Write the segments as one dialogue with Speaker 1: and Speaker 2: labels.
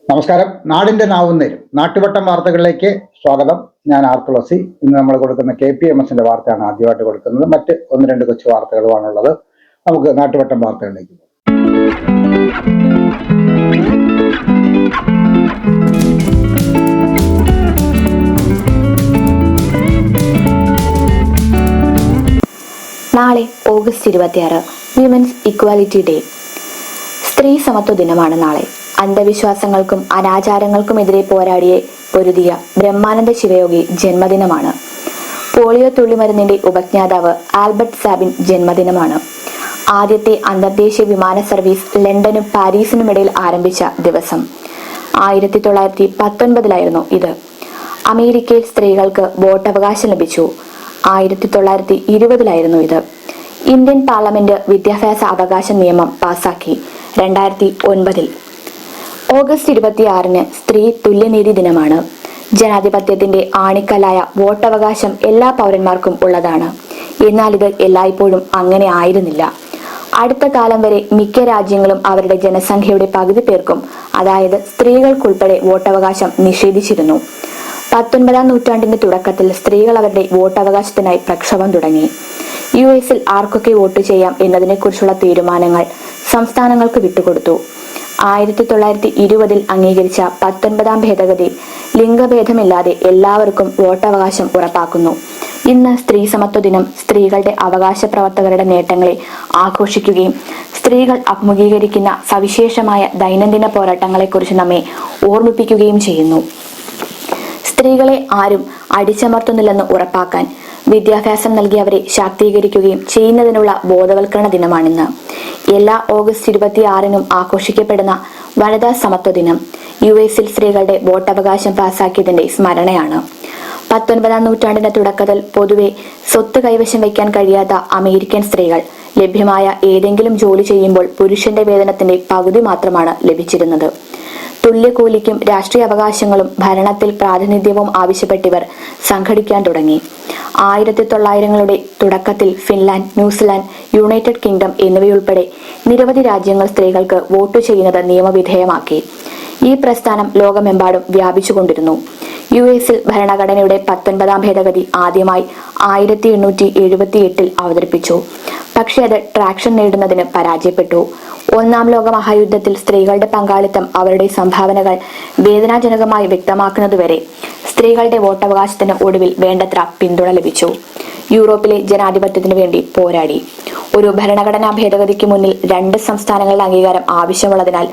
Speaker 1: നമസ്കാരം. നാടിന്റെ നാവുന്നേരും നാട്ടുവട്ടം വാർത്തകളിലേക്ക് സ്വാഗതം. ഞാൻ ആർ തുളസി. ഇന്ന് നമ്മൾ കൊടുക്കുന്ന KPMSന്റെ വാർത്തയാണ് ആദ്യമായിട്ട് കൊടുക്കുന്നത്. മറ്റ് ഒന്ന് രണ്ട് കൊച്ചു വാർത്തകളുമാണുള്ളത്. നമുക്ക് നാട്ടുവട്ടം വാർത്തകളിലേക്ക് പോകാം.
Speaker 2: നാളെ ഓഗസ്റ്റ് 26 വിമൻസ് ഇക്വാലിറ്റി ഡേ. സ്ത്രീ സമത്വ ദിനമാണ് നാളെ. അന്ധവിശ്വാസങ്ങൾക്കും അനാചാരങ്ങൾക്കുമെതിരെ പൊരുതിയ ബ്രഹ്മാനന്ദ ശിവയോഗി ജന്മദിനമാണ്. പോളിയോ തുള്ളിമരുന്നിന്റെ ഉപജ്ഞാതാവ് ആൽബർട്ട് സാബിൻ ജന്മദിനമാണ്. ആദ്യത്തെ അന്തർദേശീയ വിമാന സർവീസ് ലണ്ടനും പാരീസിനുമിടയിൽ ആരംഭിച്ച ദിവസം 1919 ഇത്. അമേരിക്കയിൽ സ്ത്രീകൾക്ക് വോട്ടവകാശം ലഭിച്ചു. 1920 ഇത്. ഇന്ത്യൻ പാർലമെന്റ് വിദ്യാഭ്യാസ അവകാശ നിയമം പാസാക്കി 2009. ഓഗസ്റ്റ് 26 സ്ത്രീ തുല്യനീതി ദിനമാണ്. ജനാധിപത്യത്തിന്റെ ആണിക്കല്ലായ വോട്ടവകാശം എല്ലാ പൗരന്മാർക്കും ഉള്ളതാണ്. എന്നാൽ ഇത് എല്ലായ്പ്പോഴും അങ്ങനെ ആയിരുന്നില്ല. അടുത്ത കാലം വരെ മിക്ക രാജ്യങ്ങളും അവരുടെ ജനസംഖ്യയുടെ പകുതി പേർക്കും, അതായത് സ്ത്രീകൾക്കുൾപ്പെടെ, വോട്ടവകാശം നിഷേധിച്ചിരുന്നു. 19ാം നൂറ്റാണ്ടിന്റെ തുടക്കത്തിൽ സ്ത്രീകൾ അവരുടെ വോട്ടവകാശത്തിനായി പ്രക്ഷോഭം തുടങ്ങി. US ആർക്കൊക്കെ വോട്ട് ചെയ്യാം എന്നതിനെക്കുറിച്ചുള്ള തീരുമാനങ്ങൾ സംസ്ഥാനങ്ങൾക്ക് വിട്ടുകൊടുത്തു. 1920 അംഗീകരിച്ച 19ാം ഭേദഗതി ലിംഗഭേദമില്ലാതെ എല്ലാവർക്കും വോട്ടവകാശം ഉറപ്പാക്കുന്നു. ഇന്ന് സ്ത്രീ സമത്വ ദിനം സ്ത്രീകളുടെ അവകാശ പ്രവർത്തകരുടെ നേട്ടങ്ങളെ ആഘോഷിക്കുകയും സ്ത്രീകൾ അഭിമുഖീകരിക്കുന്ന സവിശേഷമായ ദൈനംദിന പോരാട്ടങ്ങളെക്കുറിച്ച് നമ്മെ ഓർമ്മിപ്പിക്കുകയും ചെയ്യുന്നു. സ്ത്രീകളെ ആരും അടിച്ചമർത്തുന്നില്ലെന്ന് ഉറപ്പാക്കാൻ വിദ്യാഭ്യാസം നൽകി അവരെ ശാക്തീകരിക്കുകയും ചെയ്യുന്നതിനുള്ള ബോധവൽക്കരണ ദിനമാണിന്ന്. എല്ലാ ഓഗസ്റ്റ് 26 ആഘോഷിക്കപ്പെടുന്ന വനിതാ സമത്വ ദിനം US സ്ത്രീകളുടെ വോട്ടവകാശം പാസാക്കിയതിന്റെ സ്മരണയാണ്. 19ാം നൂറ്റാണ്ടിന്റെ തുടക്കത്തിൽ പൊതുവെ സ്വത്ത് കൈവശം വയ്ക്കാൻ കഴിയാത്ത അമേരിക്കൻ സ്ത്രീകൾ ലഭ്യമായ ഏതെങ്കിലും ജോലി ചെയ്യുമ്പോൾ പുരുഷന്റെ വേതനത്തിന്റെ പകുതി മാത്രമാണ് ലഭിച്ചിരുന്നത്. തുല്യകൂലിക്കും രാഷ്ട്രീയ അവകാശങ്ങളും ഭരണത്തിൽ പ്രാതിനിധ്യവും ആവശ്യപ്പെട്ടിവർ സംഘടിക്കാൻ തുടങ്ങി. 1900കളുടെ തുടക്കത്തിൽ ഫിൻലാൻഡ്, ന്യൂസിലാൻഡ്, യുണൈറ്റഡ് കിങ്ഡം എന്നിവയുൾപ്പെടെ നിരവധി രാജ്യങ്ങൾ സ്ത്രീകൾക്ക് വോട്ട് ചെയ്യുന്നത് നിയമവിധേയമാക്കി. ഈ പ്രസ്ഥാനം ലോകമെമ്പാടും വ്യാപിച്ചുകൊണ്ടിരുന്നു. US ഭരണഘടനയുടെ 19ാം ഭേദഗതി ആദ്യമായി 1878 അവതരിപ്പിച്ചു. പക്ഷേ അത് ട്രാക്ഷൻ നേടുന്നതിന് പരാജയപ്പെട്ടു. ഒന്നാം ലോക മഹായുദ്ധത്തിൽ സ്ത്രീകളുടെ പങ്കാളിത്തം അവരുടെ സംഭാവനകൾ വേദനാജനകമായി വ്യക്തമാക്കുന്നതുവരെ സ്ത്രീകളുടെ വോട്ടവകാശത്തിന് ഒടുവിൽ വേണ്ടത്ര പിന്തുണ ലഭിച്ചു. യൂറോപ്പിലെ ജനാധിപത്യത്തിനു വേണ്ടി പോരാടി. ഒരു ഭരണഘടനാ ഭേദഗതിക്ക് മുന്നിൽ 2 സംസ്ഥാനങ്ങളുടെ അംഗീകാരം ആവശ്യമുള്ളതിനാൽ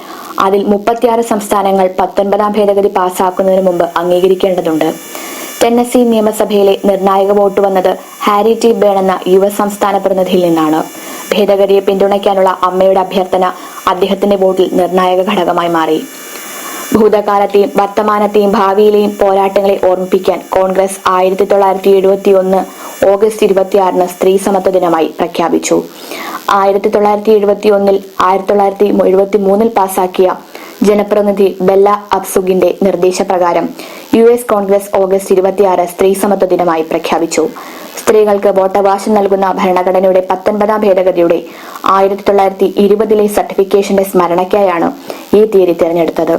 Speaker 2: അതിൽ 36 സംസ്ഥാനങ്ങൾ 19ാം ഭേദഗതി പാസ്സാക്കുന്നതിന് മുമ്പ് അംഗീകരിക്കേണ്ടതുണ്ട്. ടെന്നസി നിയമസഭയിലെ നിർണായക വോട്ട് വന്നത് ഹാരി ടി ബേൺ എന്ന US സംസ്ഥാന പ്രതിനിധിയിൽ നിന്നാണ്. ഭേദഗതിയെ പിന്തുണയ്ക്കാനുള്ള അമ്മയുടെ അഭ്യർത്ഥന അദ്ദേഹത്തിന്റെ വോട്ടിൽ നിർണായക ഘടകമായി മാറി. ഭൂതകാലത്തെയും വർത്തമാനത്തെയും ഭാവിയിലെയും പോരാട്ടങ്ങളെ ഓർമ്മിപ്പിക്കാൻ കോൺഗ്രസ് 1971 ഓഗസ്റ്റ് 26 സ്ത്രീ സമത്വ ദിനമായി പ്രഖ്യാപിച്ചു. 1971 1973 പാസാക്കിയ ജനപ്രതിനിധി ബെല്ല അബ്സുഗിന്റെ നിർദ്ദേശപ്രകാരം US കോൺഗ്രസ് ഓഗസ്റ്റ് 26 സ്ത്രീ സമത്വ ദിനമായി പ്രഖ്യാപിച്ചു. സ്ത്രീകൾക്ക് വോട്ടവകാശം നൽകുന്ന ഭരണഘടനയുടെ 19ാം ഭേദഗതിയുടെ 1920 സർട്ടിഫിക്കേഷന്റെ സ്മരണയ്ക്കായാണ് ഈ തീയതി തിരഞ്ഞെടുത്തത്.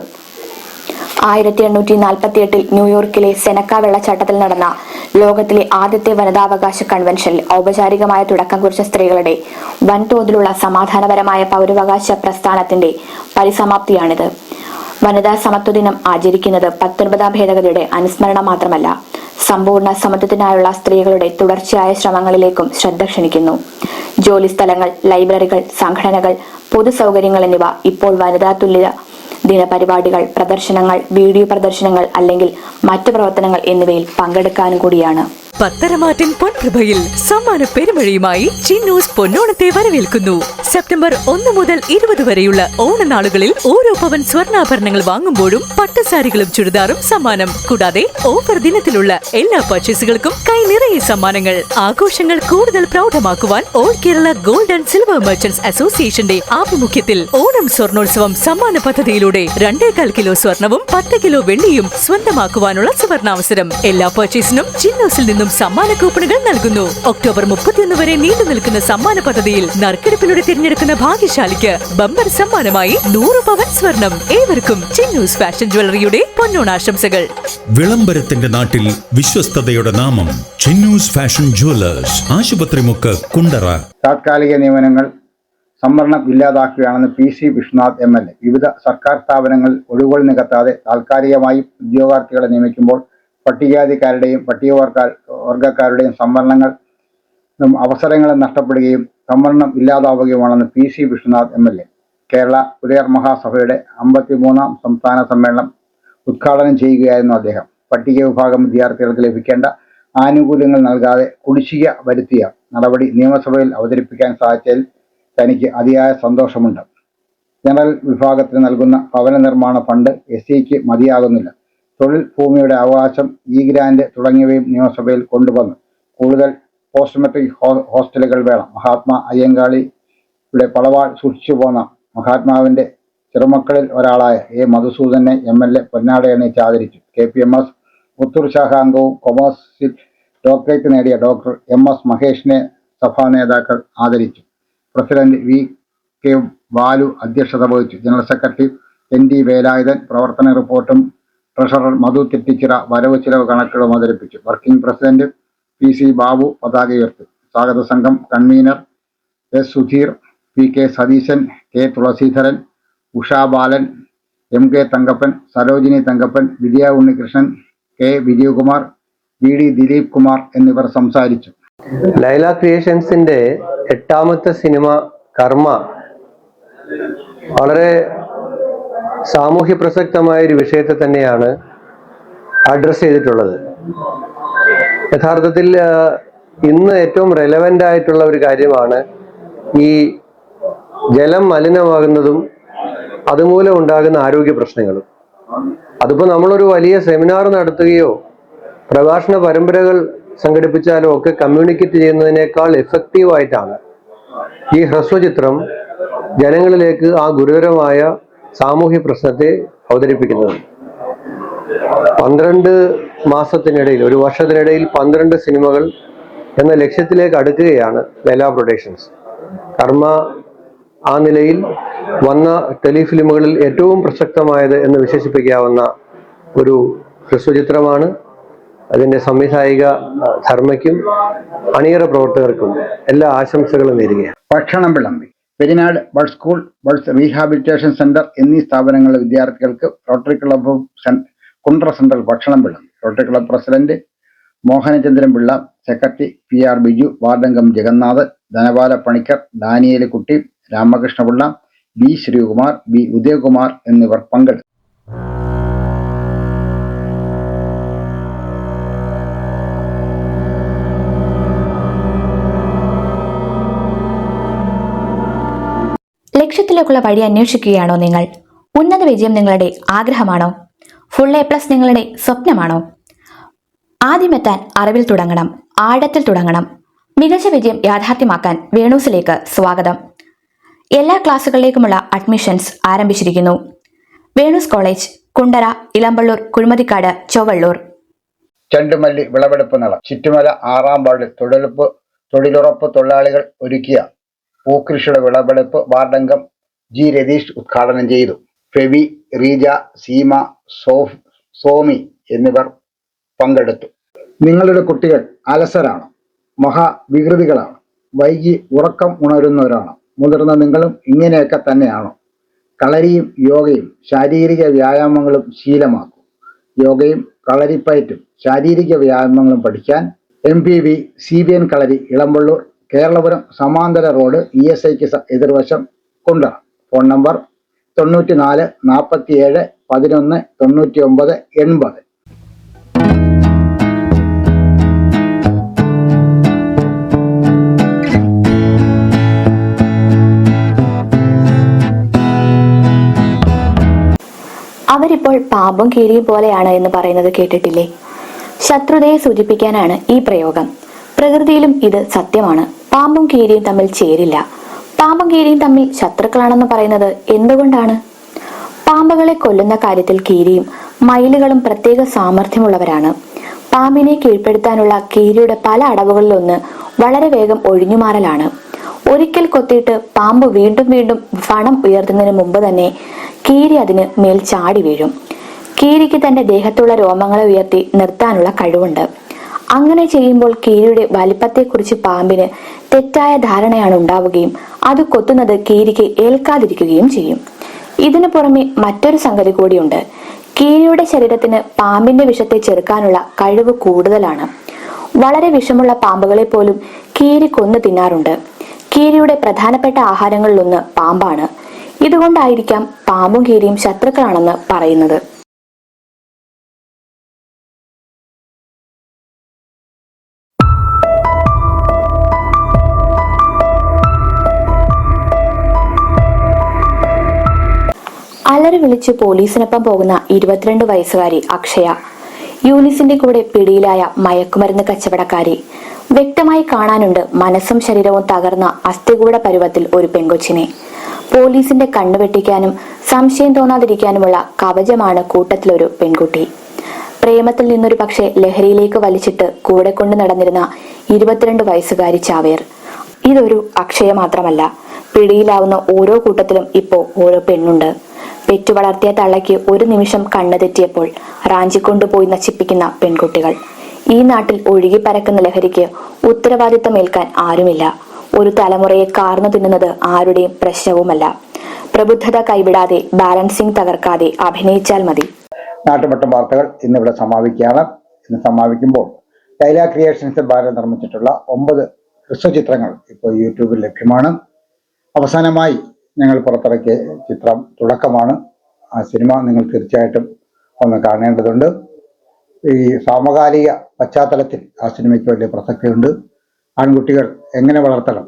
Speaker 2: 1848 ന്യൂയോർക്കിലെ സെനക്ക വെള്ളച്ചാട്ടത്തിൽ നടന്ന ലോകത്തിലെ ആദ്യത്തെ വനിതാവകാശ കൺവെൻഷനിൽ ഔപചാരികമായ തുടക്കം കുറിച്ച സ്ത്രീകളുടെ വൻതോതിലുള്ള സമാധാനപരമായ പൗരാവകാശ പ്രസ്ഥാനത്തിന്റെ പരിസമാപ്തിയാണിത്. വനിതാ സമത്വ ദിനം ആചരിക്കുന്നത് 19ാം ഭേദഗതിയുടെ അനുസ്മരണം മാത്രമല്ല, സമ്പൂർണ്ണ സമത്വത്തിനായുള്ള സ്ത്രീകളുടെ തുടർച്ചയായ ശ്രമങ്ങളിലേക്കും ശ്രദ്ധ ക്ഷണിക്കുന്നു. ജോലിസ്ഥലങ്ങൾ, ലൈബ്രറികൾ, സംഘടനകൾ, പൊതു സൗകര്യങ്ങൾ എന്നിവ ഇപ്പോൾ വനിതാ തുല്യ ദിന പരിപാടികൾ, പ്രദർശനങ്ങൾ, വീഡിയോ പ്രദർശനങ്ങൾ അല്ലെങ്കിൽ മറ്റു പ്രവർത്തനങ്ങൾ എന്നിവയിൽ പങ്കെടുക്കാനും കൂടിയാണ്.
Speaker 3: പത്തരമാറ്റൻ പൊൻപ്രഭയിൽ സമ്മാന പെരുമഴയുമായി ചിന്നൂസ് പൊന്നോണത്തെ വരവേൽക്കുന്നു. സെപ്റ്റംബർ 1 മുതൽ 20 വരെയുള്ള ഓണനാളുകളിൽ ഓരോ പവൻ സ്വർണ്ണാഭരണങ്ങൾ വാങ്ങുമ്പോഴും പട്ടുസാരികളും ചുരിദാറും സമ്മാനം. കൂടാതെ ഓഫർ ദിനത്തിലുള്ള എല്ലാ പർച്ചേസുകൾക്കും കൈ നിറയെ സമ്മാനങ്ങൾ. ആഘോഷങ്ങൾ കൂടുതൽ പ്രൗഢമാക്കുവാൻ all Kerala gold and silver merchants അസോസിയേഷന്റെ ആഭിമുഖ്യത്തിൽ ഓണം സ്വർണോത്സവം സമ്മാന പദ്ധതിയിലൂടെ 2.25 കിലോ സ്വർണവും 10 കിലോ വെള്ളിയും സ്വന്തമാക്കുവാനുള്ള സുവർണാവസരം. എല്ലാ പർച്ചേസിനും ചിന്നൂസിൽ നിന്നും നിന്നും സമ്മാന കൂപ്പണുകൾ നൽകുന്നു. ഒക്ടോബർ 31 വരെ നീണ്ടു നിൽക്കുന്ന സമ്മാന പദ്ധതിയിൽ നറുക്കെടുപ്പിലൂടെ തിരഞ്ഞെടുക്കുന്ന ഭാഗ്യശാലിക്ക് ബമ്പർ സമ്മാനമായി 100 പവൻ സ്വർണം. ഏവർക്കും ചിന്നൂസ് ഫാഷൻ ജ്വല്ലറിയുടെ പൊന്നോണാശംസകൾ.
Speaker 4: വിളംബരത്തിന്റെ നാട്ടിൽ വിശ്വസ്തതയുടെ നാമം ചിന്നൂസ് ഫാഷൻ ജ്വല്ലേഴ്സ്, ആശുപത്രിമുക്ക്, കുണ്ടറ.
Speaker 1: താത്കാലിക നിയമനങ്ങൾ സംവരണം ഇല്ലാതാക്കുകയാണെന്ന് PC വിശ്വനാഥ് MLA. വിവിധ സർക്കാർ സ്ഥാപനങ്ങളിൽ ഒഴിവുകൾ നികത്താതെ താൽക്കാലികമായി ഉദ്യോഗാർത്ഥികളെ നിയമിക്കുമ്പോൾ പട്ടികജാതിക്കാരുടെയും പട്ടികവർഗക്കാരുടെയും സംവരണങ്ങളും അവസരങ്ങളും നഷ്ടപ്പെടുകയും സംവരണം ഇല്ലാതാവുകയുമാണെന്ന് PC വിശ്വനാഥ് MLA. കേരള പുലയർ മഹാസഭയുടെ 53ാം സംസ്ഥാന സമ്മേളനം ഉദ്ഘാടനം ചെയ്യുകയായിരുന്നു അദ്ദേഹം. പട്ടിക വിഭാഗം വിദ്യാർത്ഥികൾക്ക് ലഭിക്കേണ്ട ആനുകൂല്യങ്ങൾ നൽകാതെ കുടിശ്ശിക വരുത്തിയ നടപടി നിയമസഭയിൽ അവതരിപ്പിക്കാൻ സാധിച്ചതിൽ തനിക്ക് അതിയായ സന്തോഷമുണ്ട്. ജനറൽ വിഭാഗത്തിന് നൽകുന്ന ഭവന നിർമ്മാണ ഫണ്ട് SCക്ക് മതിയാകുന്നില്ല. തൊഴിൽ ഭൂമിയുടെ അവകാശം, ഗ്രാന്റ് തുടങ്ങിയവയും നിയമസഭയിൽ കൊണ്ടുവന്നു. കൂടുതൽ പോസ്റ്റ് മെട്രിക് ഹോസ്റ്റലുകൾ വേണം. മഹാത്മാ അയ്യങ്കാളിയുടെ പളവാൾ സൂക്ഷിച്ചു പോന്ന മഹാത്മാവിന്റെ ചെറുമക്കളിൽ ഒരാളായ A. മധുസൂദനെ MLA പൊന്നാടയണിയിച്ച് ആദരിച്ചു. KPMS പുത്തൂർ ശാഖ അംഗവും കൊമേഴ്സിൽ ഡോക്ടറേറ്റ് നേടിയ ഡോക്ടർ MS മഹേഷിനെ സഭാ നേതാക്കൾ ആദരിച്ചു. പ്രസിഡന്റ് VK ബാലു അധ്യക്ഷത വഹിച്ചു. ജനറൽ സെക്രട്ടറി ND വേലായുധൻ പ്രവർത്തന റിപ്പോർട്ടും ട്രഷറർ മധു തെറ്റിച്ചിറ വരവ് ചിലവ് കണക്കുകളും അവതരിപ്പിച്ചു. വർക്കിംഗ് പ്രസിഡന്റ് PC ബാബു പതാക ഉയർത്തി. സ്വാഗത സംഘം convener S. Sudheer, PK Satheesan, K. Thulaseedharan, Usha Balan, MK Thankappan, Sarojini Thankappan, Vijaya Unnikrishnan, K. Vijayakumar, VD Dileep Kumar എന്നിവർ സംസാരിച്ചു.
Speaker 5: ലൈല ക്രിയേഷൻസിന്റെ 8ാമത്തെ സിനിമ കർമ്മ വളരെ സാമൂഹ്യ പ്രസക്തമായ ഒരു വിഷയത്തെ തന്നെയാണ് അഡ്രസ് ചെയ്തിട്ടുള്ളത്. യഥാർത്ഥത്തിൽ ഇന്ന് ഏറ്റവും റെലവൻ്റ് ആയിട്ടുള്ള ഒരു കാര്യമാണ് ഈ ജലം മലിനമാകുന്നതും അതുമൂലം ഉണ്ടാകുന്ന ആരോഗ്യ പ്രശ്നങ്ങളും. അതിപ്പോൾ നമ്മളൊരു വലിയ സെമിനാർ നടത്തുകയോ പ്രഭാഷണ പരമ്പരകൾ സംഘടിപ്പിച്ചാലോ ഒക്കെ കമ്മ്യൂണിക്കേറ്റ് ചെയ്യുന്നതിനേക്കാൾ എഫക്റ്റീവായിട്ടാണ് ഈ ഹ്രസ്വചിത്രം ജനങ്ങളിലേക്ക് ആ ഗുരുതരമായ സാമൂഹ്യ പ്രശ്നത്തെ അവതരിപ്പിക്കുന്നത്. 12 മാസത്തിനിടയിൽ, ഒരു വർഷത്തിനിടയിൽ 12 സിനിമകൾ എന്ന ലക്ഷ്യത്തിലേക്ക് അടുക്കുകയാണ് ലൈല പ്രൊഡക്ഷൻസ്. കർമ്മ ആ നിലയിൽ വന്ന ടെലിഫിലിമുകളിൽ ഏറ്റവും പ്രസക്തമായത് എന്ന് വിശേഷിപ്പിക്കാവുന്ന ഒരു ഹ്രസ്വചിത്രമാണ്. അതിൻ്റെ സംവിധായിക ധർമ്മയ്ക്കും അണിയറ പ്രവർത്തകർക്കും എല്ലാ ആശംസകളും നേരുകയാണ്.
Speaker 1: ഭക്ഷണം വിളമ്പി. Perinad bud school, bud rehabilitation centre എന്നീ സ്ഥാപനങ്ങളിലെ വിദ്യാർത്ഥികൾക്ക് റോട്ടറി ക്ലബ്ബ് കുണ്ട്ര സെന്ററിൽ ഭക്ഷണം വിളമ്പി. Rotary club president Mohanachandran Pillai, secretary PR Biju, വാർഡംഗം Jagannath, Dhanapala Panicker, Daniel Kutty, Ramakrishnapillai, B. Sreekumar, B. Udayakumar എന്നിവർ പങ്കെടുത്തു.
Speaker 2: ലക്ഷ്യത്തിലേക്കുള്ള വഴി അന്വേഷിക്കുകയാണോ നിങ്ങൾ? ഉന്നത വിജയം നിങ്ങളുടെ ആഗ്രഹമാണോ? ഫുൾ A+ നിങ്ങളുടെ സ്വപ്നമാണോ? ആദ്യമെത്താൻ അറിവിൽ തുടങ്ങണം, ആഴത്തിൽ തുടങ്ങണം. മികച്ച വിജയം യാഥാർത്ഥ്യമാക്കാൻ വേണൂസിലേക്ക് സ്വാഗതം. എല്ലാ ക്ലാസുകളിലേക്കുമുള്ള അഡ്മിഷൻസ് ആരംഭിച്ചിരിക്കുന്നു. വേണൂസ് കോളേജ്, കുണ്ടറ, ഇളമ്പള്ളൂർ, കുഴിമതിക്കാട്, ചൊവ്വള്ളൂർ.
Speaker 1: ചെണ്ടുമല്ലി വിളവെടുപ്പ് നട. ചുറ്റുമല 6ാം വാർഡിൽ തൊഴിലുറപ്പ് തൊഴിലാളികൾ ഒരുക്കിയ പൂക്കൃഷിയുടെ വിളവെടുപ്പ് വാർഡംഗം G. രതീഷ് ഉദ്ഘാടനം ചെയ്തു. ഫെബി, റീജ, സീമ, സോമി എന്നിവർ പങ്കെടുത്തു. നിങ്ങളുടെ കുട്ടികൾ അലസരാണ്, മഹാവികൃതികളാണ്, വൈകി ഉറക്കം ഉണരുന്നവരാണ്. മുതിർന്ന നിങ്ങളും ഇങ്ങനെയൊക്കെ തന്നെയാണോ? കളരിയും യോഗയും ശാരീരിക വ്യായാമങ്ങളും ശീലമാക്കൂ. യോഗയും കളരിപ്പയറ്റും ശാരീരിക വ്യായാമങ്ങളും പഠിക്കാൻ MPV CBN കളരി, ഇളമ്പള്ളൂർ, കേരളപുരം സമാന്തര റോഡ്, ESIക്ക് എതിർവശം, കുണ്ടറ. Phone number 94 47 11 99 80.
Speaker 2: അവരിപ്പോൾ പാമ്പും കീരിയും പോലെയാണ് എന്ന് പറയുന്നത് കേട്ടിട്ടില്ലേ? ശത്രുതയെ സൂചിപ്പിക്കാനാണ് ഈ പ്രയോഗം. പ്രകൃതിയിലും ഇത് സത്യമാണ്. പാമ്പും കീരിയും തമ്മിൽ ചേരില്ല. പാമ്പും കീരിയും തമ്മിൽ ശത്രുക്കളാണെന്ന് പറയുന്നത് എന്തുകൊണ്ടാണ്? പാമ്പുകളെ കൊല്ലുന്ന കാര്യത്തിൽ കീരിയും മയിലുകളും പ്രത്യേക സാമർഥ്യമുള്ളവരാണ്. പാമ്പിനെ കീഴ്പ്പെടുത്താനുള്ള കീരിയുടെ പല അടവുകളിലൊന്ന് വളരെ വേഗം ഒഴിഞ്ഞുമാറലാണ്. ഒരിക്കൽ കൊത്തിയിട്ട് പാമ്പ് വീണ്ടും വീണ്ടും ഫണം ഉയർത്തുന്നതിന് മുമ്പ് തന്നെ കീരി അതിന് മേൽ ചാടി വീഴും. കീരിക്ക് തന്റെ ദേഹത്തുള്ള രോമങ്ങളെ ഉയർത്തി നിർത്താനുള്ള കഴിവുണ്ട്. അങ്ങനെ ചെയ്യുമ്പോൾ കീരിയുടെ വലിപ്പത്തെക്കുറിച്ച് പാമ്പിന് തെറ്റായ ധാരണയാണ് ഉണ്ടാവുകയും അത് കൊത്തുന്നത് കീരിക്ക് ഏൽക്കാതിരിക്കുകയും ചെയ്യും. ഇതിനു പുറമെ മറ്റൊരു സംഗതി കൂടിയുണ്ട്. കീരിയുടെ ശരീരത്തിന് പാമ്പിന്റെ വിഷത്തെ ചെറുക്കാനുള്ള കഴിവ് കൂടുതലാണ്. വളരെ വിഷമുള്ള പാമ്പുകളെ പോലും കീരി കൊന്നു തിന്നാറുണ്ട്. കീരിയുടെ പ്രധാനപ്പെട്ട ആഹാരങ്ങളിലൊന്ന് പാമ്പാണ്. ഇതുകൊണ്ടായിരിക്കാം പാമ്പും കീരിയും ശത്രുക്കളാണെന്ന് പറയുന്നത്. അലറി വിളിച്ച് പോലീസിനൊപ്പം പോകുന്ന 22 വയസ്സുകാരി അക്ഷയ, യൂനിസിന്റെ കൂടെ പിടിയിലായ മയക്കുമരുന്ന് കച്ചവടക്കാരി, വ്യക്തമായി കാണാനുണ്ട് മനസ്സും ശരീരവും തകർന്ന അസ്ഥികൂട പരുവത്തിൽ ഒരു പെങ്കൊച്ചിനെ. പോലീസിന്റെ കണ്ണുവെട്ടിക്കാനും സംശയം തോന്നാതിരിക്കാനുമുള്ള കവചമാണ് കൂട്ടത്തിലൊരു പെൺകുട്ടി. പ്രേമത്തിൽ നിന്നൊരു പക്ഷേ ലഹരിയിലേക്ക് വലിച്ചിട്ട് കൂടെ കൊണ്ട് നടന്നിരുന്ന 22 വയസ്സുകാരി ചാവേർ. ഇതൊരു അക്ഷയ മാത്രമല്ല, പിടിയിലാവുന്ന ഓരോ കൂട്ടത്തിലും ഇപ്പോ ഓരോ പെണ്ണുണ്ട്. പെറ്റു വളർത്തിയ തള്ളയ്ക്ക് ഒരു നിമിഷം കണ്ണു തെറ്റിയപ്പോൾ റാഞ്ചിക്കൊണ്ടുപോയി നശിപ്പിക്കുന്ന പെൺകുട്ടികൾ. ഈ നാട്ടിൽ ഒഴുകി പരക്കുന്ന ലഹരിക്ക് ഉത്തരവാദിത്തമേൽക്കാൻ ആരുമില്ല. ഒരു തലമുറയെ കാർന്നു തിന്നുന്നത് ആരുടെയും പ്രശ്നവുമല്ല. പ്രബുദ്ധത കൈവിടാതെ, ബാലൻസിംഗ് തകർക്കാതെ അഭിനയിച്ചാൽ മതി.
Speaker 1: നാട്ടുവട്ടം വാർത്തകൾ ഇന്നിവിടെ സമാപിക്കുകയാണ്. ഇന്ന് സമാപിക്കുമ്പോൾ ലൈല ക്രിയേഷൻസ് ബാനർ നിർമ്മിച്ചിട്ടുള്ള 9 ഹ്രസ്വചിത്രങ്ങൾ ഇപ്പോൾ യൂട്യൂബിൽ ലഭ്യമാണ്. അവസാനമായി ഞങ്ങൾ പുറത്തിറക്കിയ ചിത്രം തുടക്കമാണ്. ആ സിനിമ നിങ്ങൾ തീർച്ചയായിട്ടും ഒന്ന് കാണേണ്ടതുണ്ട്. ഈ സമകാലിക പശ്ചാത്തലത്തിൽ ആ സിനിമയ്ക്ക് വലിയ പ്രസക്തിയുണ്ട്. ആൺകുട്ടികൾ എങ്ങനെ വളർത്തണം,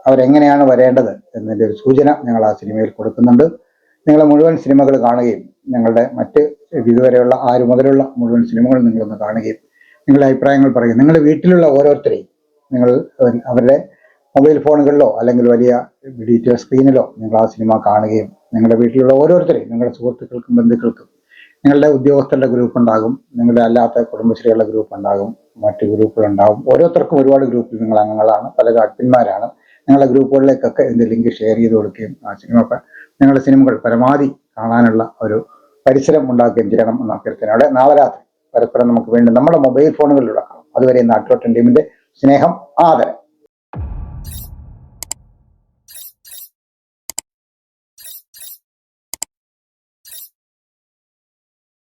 Speaker 1: അവരെങ്ങനെയാണ് വരേണ്ടത് എന്നതിൻ്റെ ഒരു സൂചന ഞങ്ങൾ ആ സിനിമയിൽ കൊടുക്കുന്നുണ്ട്. നിങ്ങൾ മുഴുവൻ സിനിമകൾ കാണുകയും ഞങ്ങളുടെ മറ്റ് ഇതുവരെയുള്ള 6 മുതലുള്ള മുഴുവൻ സിനിമകൾ നിങ്ങളൊന്ന് കാണുകയും നിങ്ങളുടെ അഭിപ്രായങ്ങൾ പറയുക. നിങ്ങളുടെ വീട്ടിലുള്ള ഓരോരുത്തരെയും നിങ്ങൾ അവരുടെ മൊബൈൽ ഫോണുകളിലോ അല്ലെങ്കിൽ വലിയ ഡിജിറ്റൽ സ്ക്രീനിലോ നിങ്ങൾ ആ സിനിമ കാണുകയും നിങ്ങളുടെ വീട്ടിലുള്ള ഓരോരുത്തരെയും, നിങ്ങളുടെ സുഹൃത്തുക്കൾക്കും ബന്ധുക്കൾക്കും, നിങ്ങളുടെ ഉദ്യോഗസ്ഥരുടെ ഗ്രൂപ്പ് ഉണ്ടാകും, നിങ്ങളുടെ അല്ലാത്ത കുടുംബശ്രീകളുടെ ഗ്രൂപ്പ് ഉണ്ടാകും, മറ്റ് ഗ്രൂപ്പുകളുണ്ടാകും. ഓരോരുത്തർക്കും ഒരുപാട് ഗ്രൂപ്പിൽ നിങ്ങൾ അംഗങ്ങളാണ്, പല അഡ്മിന്മാരാണ്. നിങ്ങളുടെ ഗ്രൂപ്പുകളിലേക്കൊക്കെ ഇതിൻ്റെ ലിങ്ക് ഷെയർ ചെയ്ത് കൊടുക്കുകയും ആ നിങ്ങളുടെ സിനിമകൾ പരമാവധി കാണാനുള്ള ഒരു പരിസരം ഉണ്ടാക്കുകയും ചെയ്യണം എന്ന അഭ്യർത്ഥനയോടെ നാളെ രാത്രി പരസ്പരം നമുക്ക് വീണ്ടും നമ്മുടെ മൊബൈൽ ഫോണുകളിലൂടെ കാണാം. അതുവരെ നാട്ടുവട്ടം ടീമിന്റെ സ്നേഹം, ആദരം.